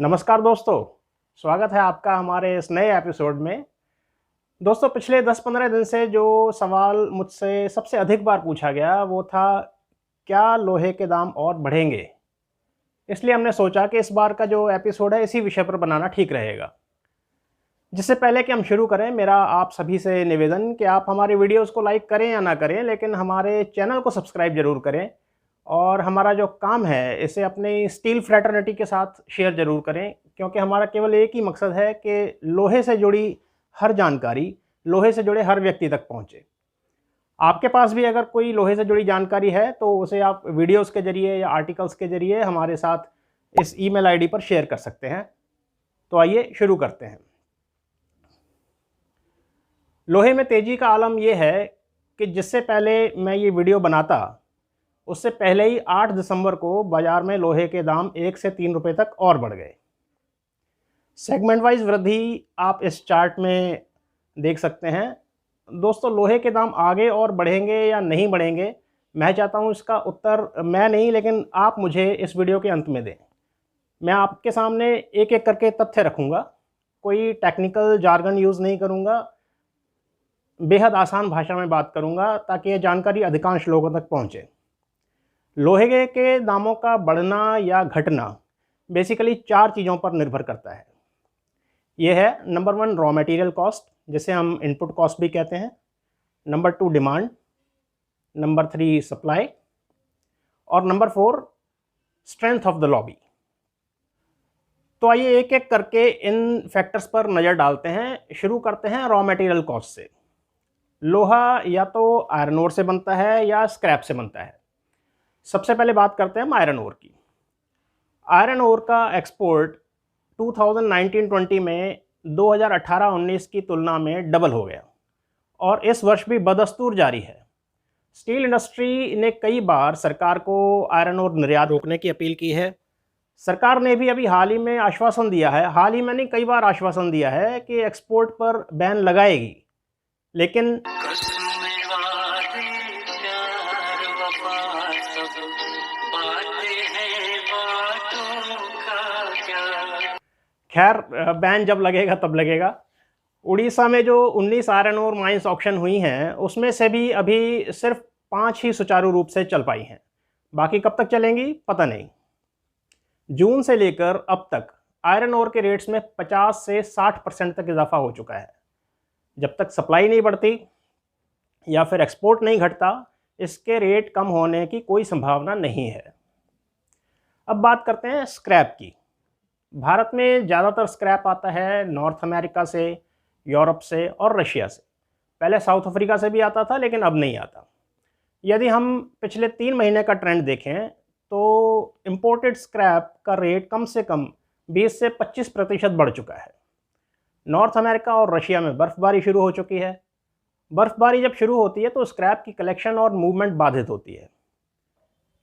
नमस्कार दोस्तों, स्वागत है आपका हमारे इस नए एपिसोड में। दोस्तों, पिछले 10-15 दिन से जो सवाल मुझसे सबसे अधिक बार पूछा गया वो था, क्या लोहे के दाम और बढ़ेंगे? इसलिए हमने सोचा कि इस बार का जो एपिसोड है इसी विषय पर बनाना ठीक रहेगा। जिससे पहले कि हम शुरू करें, मेरा आप सभी से निवेदन कि आप हमारे वीडियोस को लाइक करें या ना करें, लेकिन हमारे चैनल को सब्सक्राइब ज़रूर करें और हमारा जो काम है इसे अपनी स्टील फ्रैटर्निटी के साथ शेयर ज़रूर करें, क्योंकि हमारा केवल एक ही मकसद है कि लोहे से जुड़ी हर जानकारी लोहे से जुड़े हर व्यक्ति तक पहुंचे। आपके पास भी अगर कोई लोहे से जुड़ी जानकारी है तो उसे आप वीडियोस के जरिए या आर्टिकल्स के जरिए हमारे साथ इस ईमेल आईडी पर शेयर कर सकते हैं। तो आइए शुरू करते हैं। लोहे में तेज़ी का आलम यह है कि जिससे पहले मैं ये वीडियो बनाता उससे पहले ही 8 दिसंबर को बाज़ार में लोहे के दाम 1 से 3 रुपए तक और बढ़ गए। सेगमेंट वाइज वृद्धि आप इस चार्ट में देख सकते हैं। दोस्तों, लोहे के दाम आगे और बढ़ेंगे या नहीं बढ़ेंगे, मैं चाहता हूं इसका उत्तर मैं नहीं लेकिन आप मुझे इस वीडियो के अंत में दें। मैं आपके सामने एक एक करके तथ्य रखूंगा, कोई टेक्निकल जार्गन यूज़ नहीं करूंगा, बेहद आसान भाषा में बात करूंगा ताकि ये जानकारी अधिकांश लोगों तक पहुंचे। लोहे के दामों का बढ़ना या घटना बेसिकली 4 चीज़ों पर निर्भर करता है। ये है नंबर 1 रॉ मटेरियल कॉस्ट, जिसे हम इनपुट कॉस्ट भी कहते हैं। नंबर 2 डिमांड, नंबर 3 सप्लाई और number 4 strength of the lobby. तो आइए एक एक करके इन फैक्टर्स पर नज़र डालते हैं। शुरू करते हैं रॉ मटेरियल कॉस्ट से। लोहा या तो आयरन ओर से बनता है या स्क्रैप से बनता है। सबसे पहले बात करते हैं हम आयरन ओर की। आयरन ओर का एक्सपोर्ट 2019-20 में 2018-19 की तुलना में डबल हो गया और इस वर्ष भी बदस्तूर जारी है। स्टील इंडस्ट्री ने कई बार सरकार को आयरन ओर निर्यात रोकने की अपील की है। सरकार ने भी अभी हाल ही में आश्वासन दिया है, हाल ही में नहीं कई बार आश्वासन दिया है कि एक्सपोर्ट पर बैन लगाएगी, लेकिन खैर बैन जब लगेगा तब लगेगा। उड़ीसा में जो 19 आयरन ओर माइंस ऑक्शन हुई हैं उसमें से भी अभी सिर्फ 5 ही सुचारू रूप से चल पाई हैं, बाकी कब तक चलेंगी पता नहीं। जून से लेकर अब तक आयरन ओर के रेट्स में 50 से 60% तक इजाफा हो चुका है। जब तक सप्लाई नहीं बढ़ती या फिर एक्सपोर्ट नहीं घटता, इसके रेट कम होने की कोई संभावना नहीं है। अब बात करते हैं स्क्रैप की। भारत में ज़्यादातर स्क्रैप आता है नॉर्थ अमेरिका से, यूरोप से और रशिया से। पहले साउथ अफ्रीका से भी आता था लेकिन अब नहीं आता। यदि हम पिछले 3 महीने का ट्रेंड देखें तो इंपोर्टेड स्क्रैप का रेट कम से कम 20 से 25% बढ़ चुका है। नॉर्थ अमेरिका और रशिया में बर्फ़बारी शुरू हो चुकी है। बर्फ़बारी जब शुरू होती है तो स्क्रैप की कलेक्शन और मूवमेंट बाधित होती है।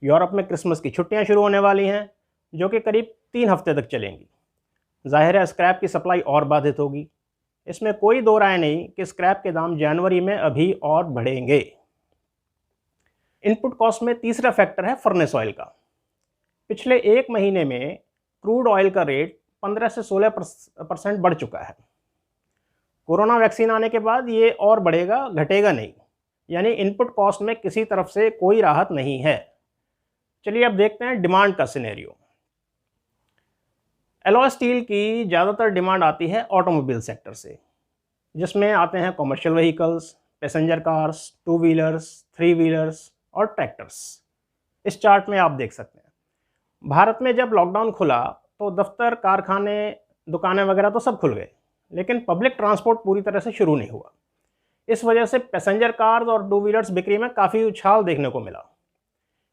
यूरोप में क्रिसमस की छुट्टियां शुरू होने वाली हैं जो कि करीब 3 हफ्ते तक चलेंगी। जाहिर है स्क्रैप की सप्लाई और बाधित होगी। इसमें कोई दो राय नहीं कि स्क्रैप के दाम जनवरी में अभी और बढ़ेंगे। इनपुट कॉस्ट में तीसरा फैक्टर है फर्नेस ऑयल का। पिछले 1 महीने में क्रूड ऑयल का रेट 15 से 16% बढ़ चुका है। कोरोना वैक्सीन आने के बाद ये और बढ़ेगा, घटेगा नहीं, यानी इनपुट कॉस्ट में किसी तरफ से कोई राहत नहीं है। चलिए अब देखते हैं डिमांड का सिनेरियो। एलॉय स्टील की ज़्यादातर डिमांड आती है ऑटोमोबाइल सेक्टर से, जिसमें आते हैं commercial vehicles, passenger cars, 2 wheelers, 3 wheelers और ट्रैक्टर्स। इस चार्ट में आप देख सकते हैं। भारत में जब लॉकडाउन खुला तो दफ्तर, कारखाने, दुकानें वगैरह तो सब खुल गए, लेकिन पब्लिक ट्रांसपोर्ट पूरी तरह से शुरू नहीं हुआ। इस वजह से पैसेंजर कार्स और 2 व्हीलर्स बिक्री में काफ़ी उछाल देखने को मिला।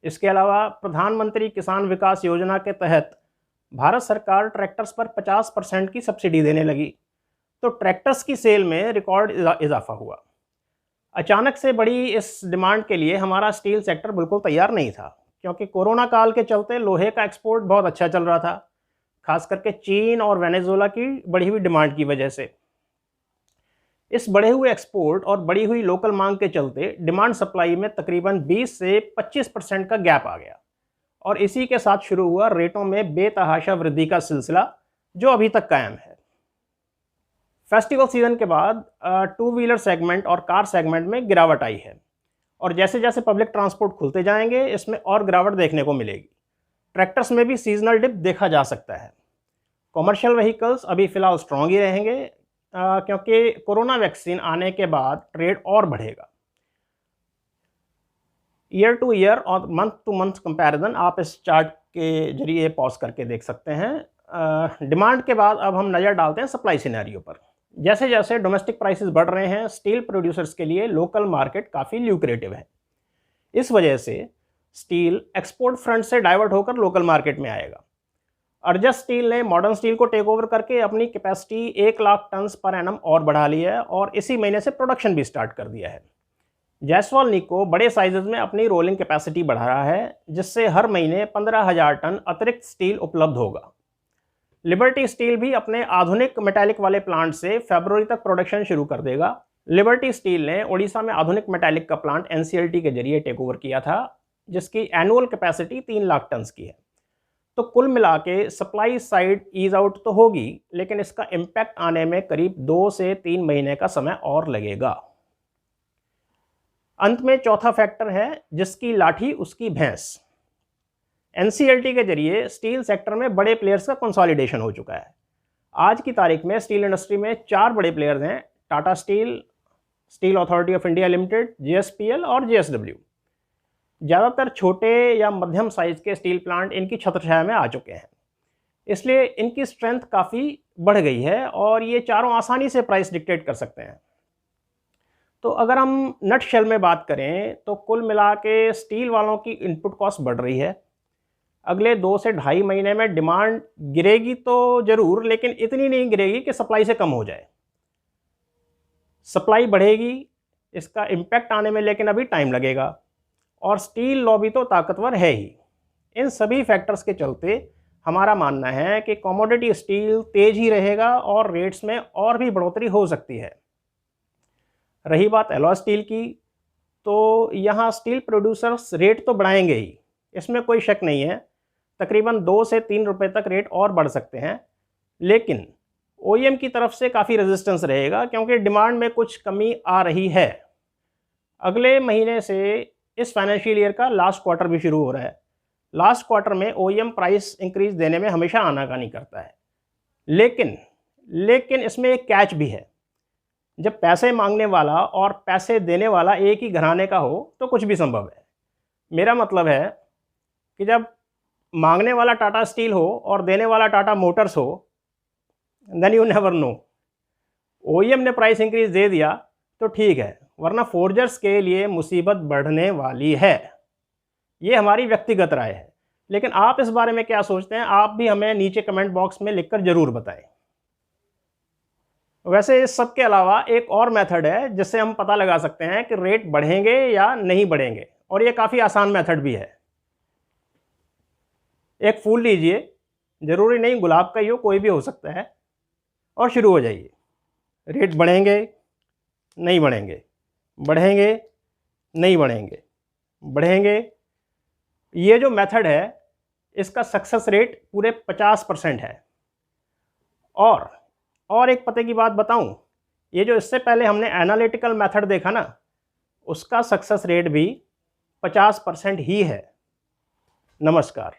इसके अलावा प्रधानमंत्री किसान विकास योजना के तहत भारत सरकार ट्रैक्टर्स पर 50% की सब्सिडी देने लगी, तो ट्रैक्टर्स की सेल में रिकॉर्ड इजाफा हुआ। अचानक से बढ़ी इस डिमांड के लिए हमारा स्टील सेक्टर बिल्कुल तैयार नहीं था, क्योंकि कोरोना काल के चलते लोहे का एक्सपोर्ट बहुत अच्छा चल रहा था, खास करके चीन और वेनेजुएला की बढ़ी हुई डिमांड की वजह से। इस बढ़े हुए एक्सपोर्ट और बढ़ी हुई लोकल मांग के चलते डिमांड सप्लाई में तकरीबन 20 से 25% का गैप आ गया और इसी के साथ शुरू हुआ रेटों में बेतहाशा वृद्धि का सिलसिला, जो अभी तक कायम है। फेस्टिवल सीजन के बाद टू व्हीलर सेगमेंट और कार सेगमेंट में गिरावट आई है और जैसे जैसे पब्लिक ट्रांसपोर्ट खुलते जाएंगे इसमें और गिरावट देखने को मिलेगी। ट्रैक्टर्स में भी सीजनल डिप देखा जा सकता है। कॉमर्शियल व्हीकल्स अभी फ़िलहाल स्ट्रॉन्ग ही रहेंगे क्योंकि कोरोना वैक्सीन आने के बाद ट्रेड और बढ़ेगा। ईयर टू ईयर और मंथ टू मंथ कंपैरिजन आप इस चार्ट के जरिए पॉज करके देख सकते हैं। डिमांड के बाद अब हम नज़र डालते हैं सप्लाई सिनेरियो पर। जैसे जैसे डोमेस्टिक प्राइसेस बढ़ रहे हैं, स्टील प्रोड्यूसर्स के लिए लोकल मार्केट काफ़ी ल्यूक्रेटिव है। इस वजह से स्टील एक्सपोर्ट फ्रंट से डाइवर्ट होकर लोकल मार्केट में आएगा। अर्जस स्टील ने मॉडर्न स्टील को टेक ओवर करके अपनी capacity 1 lakh tons per annum और बढ़ा ली है और इसी महीने से प्रोडक्शन भी स्टार्ट कर दिया है। जैसवाल निको बड़े साइजेस में अपनी रोलिंग कैपेसिटी बढ़ा रहा है, जिससे हर महीने 15,000 टन अतिरिक्त स्टील उपलब्ध होगा। लिबर्टी स्टील भी अपने आधुनिक मेटालिक वाले प्लांट से फरवरी तक प्रोडक्शन शुरू कर देगा। लिबर्टी स्टील ने ओडिशा में आधुनिक मेटालिक का प्लांट NCLT के जरिए टेक ओवर किया था, जिसकी एनुअल कैपेसिटी 3 लाख टन्स की है। तो कुल मिला के सप्लाई साइड ईज आउट तो होगी, लेकिन इसका इम्पैक्ट आने में करीब 2 से 3 महीने का समय और लगेगा। अंत में चौथा फैक्टर है जिसकी लाठी उसकी भैंस। NCLT के जरिए स्टील सेक्टर में बड़े प्लेयर्स का कंसोलिडेशन हो चुका है। आज की तारीख में स्टील इंडस्ट्री में 4 बड़े प्लेयर्स हैं: Tata steel, steel authority of India limited, JSPL और JSW। ज़्यादातर छोटे या मध्यम साइज के स्टील प्लांट इनकी छत्रछाया में आ चुके हैं, इसलिए इनकी स्ट्रेंथ काफ़ी बढ़ गई है और ये चारों आसानी से प्राइस डिक्टेट कर सकते हैं। तो अगर हम नट शेल में बात करें तो कुल मिला के स्टील वालों की इनपुट कॉस्ट बढ़ रही है। अगले 2 से ढाई महीने में डिमांड गिरेगी तो ज़रूर, लेकिन इतनी नहीं गिरेगी कि सप्लाई से कम हो जाए। सप्लाई बढ़ेगी, इसका इम्पैक्ट आने में लेकिन अभी टाइम लगेगा और स्टील लॉबी तो ताकतवर है ही। इन सभी फैक्टर्स के चलते हमारा मानना है कि कमोडिटी स्टील तेज ही रहेगा और रेट्स में और भी बढ़ोतरी हो सकती है। रही बात एलॉय स्टील की, तो यहाँ स्टील प्रोड्यूसर्स रेट तो बढ़ाएंगे ही, इसमें कोई शक नहीं है। तकरीबन 2 से 3 रुपए तक रेट और बढ़ सकते हैं, लेकिन OEM की तरफ से काफ़ी रेजिस्टेंस रहेगा क्योंकि डिमांड में कुछ कमी आ रही है। अगले महीने से इस फाइनेंशियल ईयर का लास्ट क्वार्टर भी शुरू हो रहा है। लास्ट क्वार्टर में OEM प्राइस इंक्रीज देने में हमेशा आनाकानी करता है, लेकिन इसमें एक कैच भी है। जब पैसे मांगने वाला और पैसे देने वाला एक ही घराने का हो तो कुछ भी संभव है। मेरा मतलब है कि जब मांगने वाला टाटा स्टील हो और देने वाला टाटा मोटर्स हो, then you never know. OEM ने प्राइस इंक्रीज दे दिया तो ठीक है, वरना फोर्जर्स के लिए मुसीबत बढ़ने वाली है। ये हमारी व्यक्तिगत राय है, लेकिन आप इस बारे में क्या सोचते हैं, आप भी हमें नीचे कमेंट बॉक्स में लिखकर ज़रूर बताएं। वैसे इस सब के अलावा एक और मेथड है जिससे हम पता लगा सकते हैं कि रेट बढ़ेंगे या नहीं बढ़ेंगे, और ये काफ़ी आसान मेथड भी है। एक फूल लीजिए, ज़रूरी नहीं गुलाब का ही हो, कोई भी हो सकता है, और शुरू हो जाइए। रेट बढ़ेंगे, नहीं बढ़ेंगे, बढ़ेंगे, नहीं बढ़ेंगे, बढ़ेंगे। ये जो मेथड है इसका सक्सेस रेट पूरे 50% है। और एक पते की बात बताऊं, ये जो इससे पहले हमने एनालिटिकल मेथड देखा ना, उसका सक्सेस रेट भी 50% ही है। नमस्कार।